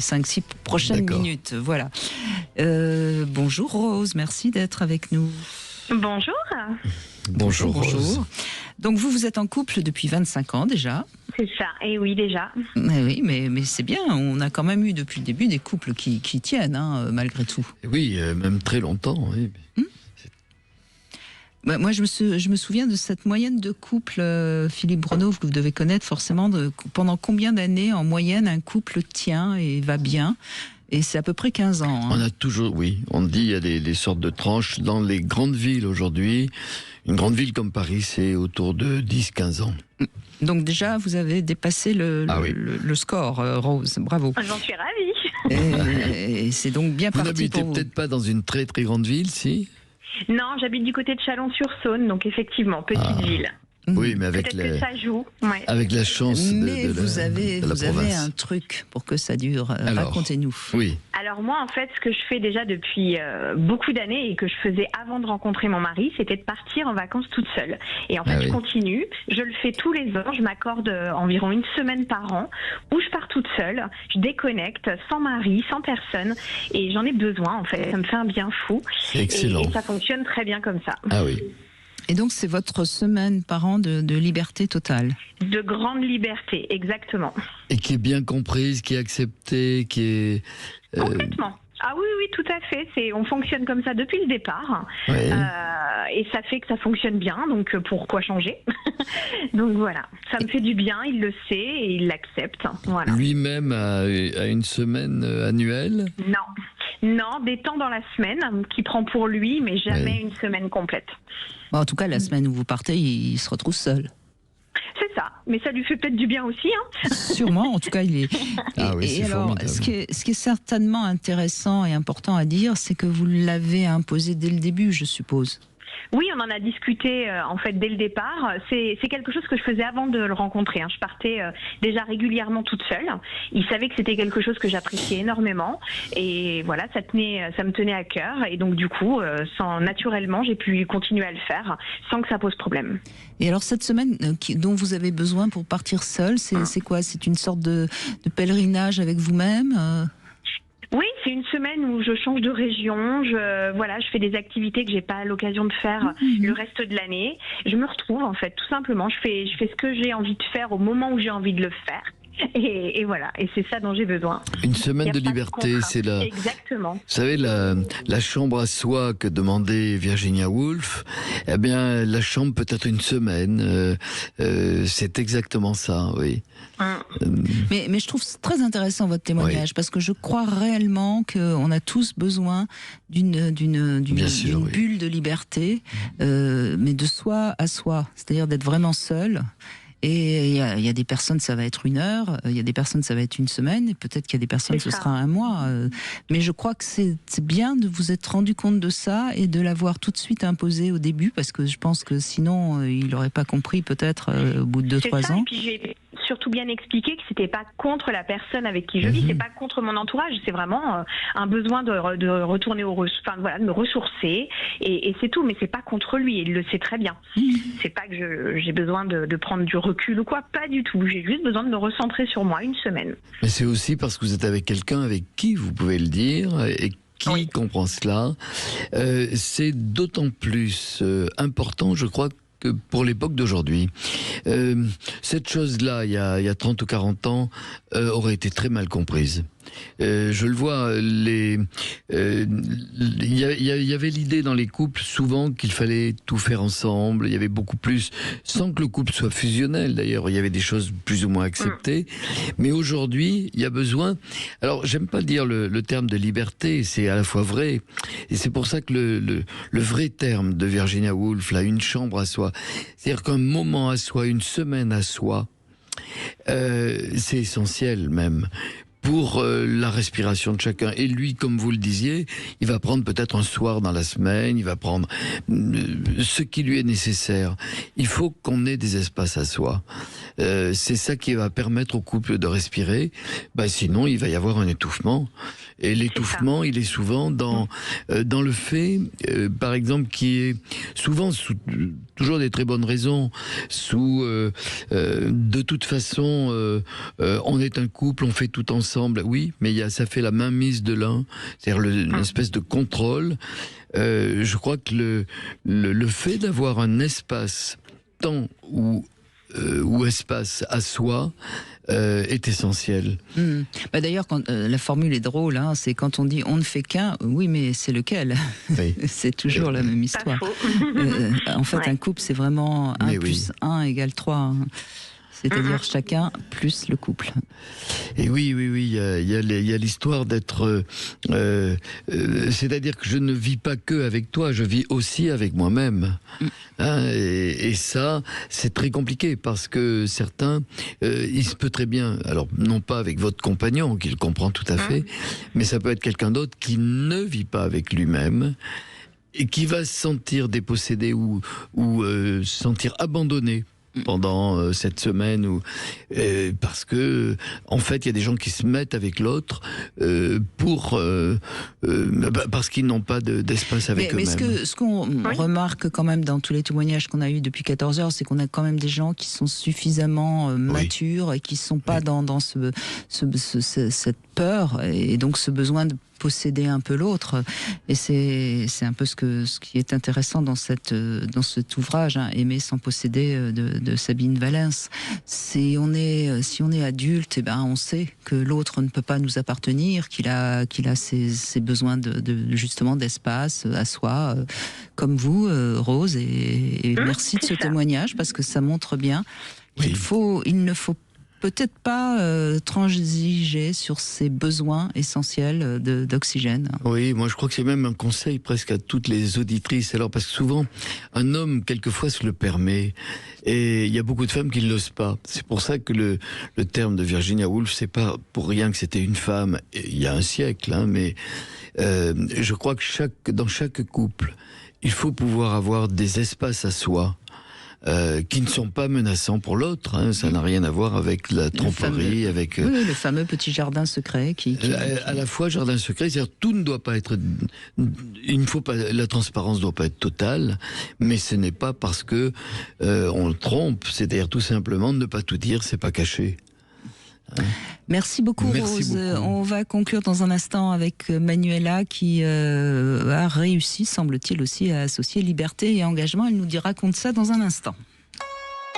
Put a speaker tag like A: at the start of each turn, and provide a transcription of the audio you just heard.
A: 5-6 prochaines minutes. Voilà. Bonjour Rose, merci d'être avec nous.
B: Bonjour.
C: Bonjour Rose.
A: Donc vous êtes en couple depuis 25 ans déjà.
B: C'est ça, et oui déjà.
A: Oui, mais c'est bien, on a quand même eu depuis le début des couples qui tiennent, malgré tout.
C: Oui, même très longtemps. Oui.
A: Moi, je me souviens de cette moyenne de couple, Philippe Bruneau, que vous devez connaître forcément, pendant combien d'années en moyenne un couple tient et va bien. Et c'est à peu près 15 ans.
C: On a toujours, on dit il y a des sortes de tranches. Dans les grandes villes aujourd'hui, une grande ville comme Paris, c'est autour de 10-15 ans.
A: Donc déjà, vous avez dépassé le score, Rose. Bravo.
B: J'en suis ravie.
A: Et c'est donc bien parti pour vous.
C: Vous n'habitez peut-être pas dans une très très grande ville, si ?
B: Non, j'habite du côté de Chalon-sur-Saône, donc effectivement, petite ville.
C: Oui, mais avec
B: que ça joue. Ouais.
C: Avec la chance
A: mais
C: de
A: vous avez un truc pour que ça dure. Racontez-nous.
C: Oui.
B: Alors moi, en fait, ce que je fais déjà depuis beaucoup d'années et que je faisais avant de rencontrer mon mari, c'était de partir en vacances toute seule. Et en fait, je continue. Je le fais tous les ans. Je m'accorde environ une semaine par an où je pars toute seule. Je déconnecte, sans mari, sans personne. Et j'en ai besoin, en fait. Ça me fait un bien fou.
C: C'est excellent.
B: Et ça fonctionne très bien comme ça.
C: Ah oui.
A: Et donc, c'est votre semaine par an de liberté totale.
B: De grande liberté, exactement. Et
C: qui est bien comprise, qui est acceptée, qui est...
B: Complètement. Ah oui, tout à fait. On fonctionne comme ça depuis le départ.
C: Oui.
B: Et ça fait que ça fonctionne bien, donc pourquoi changer? Donc voilà, ça me fait du bien, il le sait et il l'accepte. Voilà.
C: Lui-même a une semaine annuelle?
B: Non, des temps dans la semaine qui prend pour lui, mais jamais une semaine complète.
A: Bon, en tout cas, la semaine où vous partez, il se retrouve seul.
B: C'est ça, mais ça lui fait peut-être du bien aussi.
A: Sûrement, en tout cas, il est... Et alors, ce qui est certainement intéressant et important à dire, c'est que vous l'avez imposé dès le début, je suppose.
B: Oui, on en a discuté en fait dès le départ. C'est quelque chose que je faisais avant de le rencontrer. Je partais déjà régulièrement toute seule. Il savait que c'était quelque chose que j'appréciais énormément. Et voilà, ça me tenait à cœur. Et donc du coup, naturellement, j'ai pu continuer à le faire sans que ça pose problème.
A: Et alors cette semaine dont vous avez besoin pour partir seule, c'est quoi? C'est une sorte de pèlerinage avec vous-même
B: Oui, c'est une semaine où je change de région, je fais des activités que j'ai pas l'occasion de faire le reste de l'année. Je me retrouve en fait, tout simplement. Je fais ce que j'ai envie de faire au moment où j'ai envie de le faire. Et voilà, et c'est ça dont j'ai besoin.
C: Une semaine de liberté, c'est la...
B: Exactement.
C: Vous savez, la chambre à soi que demandait Virginia Woolf, eh bien, la chambre peut être une semaine. C'est exactement ça, oui.
A: Mais je trouve très intéressant votre témoignage, parce que je crois réellement qu'on a tous besoin d'une bulle de liberté, mais de soi à soi, c'est-à-dire d'être vraiment seul. Et il y a des personnes, ça va être 1 heure, il y a des personnes, ça va être 1 semaine, et peut-être qu'il y a des personnes, ce sera 1 mois. Mais je crois que c'est bien de vous être rendu compte de ça et de l'avoir tout de suite imposé au début, parce que je pense que sinon, il n'aurait pas compris peut-être au bout de 2-3 ans.
B: Et puis j'ai surtout bien expliqué que c'était pas contre la personne avec qui je vis, c'est pas contre mon entourage, c'est vraiment un besoin de retourner de me ressourcer, et c'est tout, mais c'est pas contre lui, et il le sait très bien. C'est pas que j'ai besoin de prendre du recul ou quoi, pas du tout. J'ai juste besoin de me recentrer sur moi 1 semaine.
C: Mais c'est aussi parce que vous êtes avec quelqu'un avec qui vous pouvez le dire et qui comprend cela. C'est d'autant plus important, je crois, que pour l'époque d'aujourd'hui. Cette chose-là, il y a 30 ou 40 ans, aurait été très mal comprise. Je le vois, il y avait l'idée dans les couples souvent qu'il fallait tout faire ensemble, il y avait beaucoup plus, sans que le couple soit fusionnel d'ailleurs, il y avait des choses plus ou moins acceptées, mais aujourd'hui il y a besoin, alors j'aime pas dire le terme de liberté, c'est à la fois vrai, et c'est pour ça que le vrai terme de Virginia Woolf, là, une chambre à soi, c'est-à-dire qu'un moment à soi, une semaine à soi, c'est essentiel même pour la respiration de chacun. Et lui, comme vous le disiez, il va prendre peut-être un soir dans la semaine, il va prendre ce qui lui est nécessaire. Il faut qu'on ait des espaces à soi. C'est ça qui va permettre au couple de respirer. Sinon, il va y avoir un étouffement. Et l'étouffement, il est souvent dans le fait, par exemple, qui est souvent sous toujours des très bonnes raisons, de toute façon, on est un couple, on fait tout ensemble, ensemble, oui, mais ça fait la mainmise de l'un, c'est-à-dire une espèce de contrôle. Je crois que le fait d'avoir un espace, temps ou espace à soi, est essentiel.
A: D'ailleurs, la formule est drôle, hein, c'est quand on dit on ne fait qu'un, oui, mais c'est lequel? Oui. C'est toujours la même histoire. En fait, un couple, c'est vraiment 1 plus 1 égale 3. Hein. C'est-à-dire chacun plus le couple.
C: Et oui, il y a l'histoire d'être... c'est-à-dire que je ne vis pas que avec toi, je vis aussi avec moi-même. Hein, et ça, c'est très compliqué, parce que certains, il se peut très bien, alors non pas avec votre compagnon, qui le comprend tout à fait, mais ça peut être quelqu'un d'autre qui ne vit pas avec lui-même, et qui va se sentir dépossédé ou se sentir abandonné pendant cette semaine, parce que en fait il y a des gens qui se mettent avec l'autre parce qu'ils n'ont pas d'espace avec eux-mêmes.
A: Mais ce qu'on remarque quand même dans tous les témoignages qu'on a eu depuis 14 heures, c'est qu'on a quand même des gens qui sont suffisamment matures et qui ne sont pas dans cette peur et donc ce besoin de posséder un peu l'autre. Et c'est un peu ce qui est intéressant dans cet ouvrage, hein, Aimer sans posséder, de Sabine Valens. Si on est adulte, eh ben on sait que l'autre ne peut pas nous appartenir, qu'il a ses besoins justement d'espace à soi, comme vous, Rose. Et merci de ce témoignage, parce que ça montre bien qu'il ne faut peut-être pas transiger sur ces besoins essentiels d'oxygène.
C: Oui, moi je crois que c'est même un conseil presque à toutes les auditrices. Alors, parce que souvent, un homme, quelquefois, se le permet. Et il y a beaucoup de femmes qui ne l'osent pas. C'est pour ça que le terme de Virginia Woolf, c'est pas pour rien que c'était une femme il y a un siècle. Hein, mais je crois que dans chaque couple, il faut pouvoir avoir des espaces à soi. Qui ne sont pas menaçants pour l'autre, hein, ça n'a rien à voir avec la tromperie, avec...
A: Oui, le fameux petit jardin secret
C: à la fois jardin secret, c'est-à-dire tout ne doit pas être... la transparence ne doit pas être totale, mais ce n'est pas parce que on le trompe, c'est-à-dire tout simplement ne pas tout dire, c'est pas caché.
A: Merci beaucoup, Rose. On va conclure dans un instant avec Manuela qui a réussi, semble-t-il aussi, à associer liberté et engagement. Elle nous raconte ça dans un instant.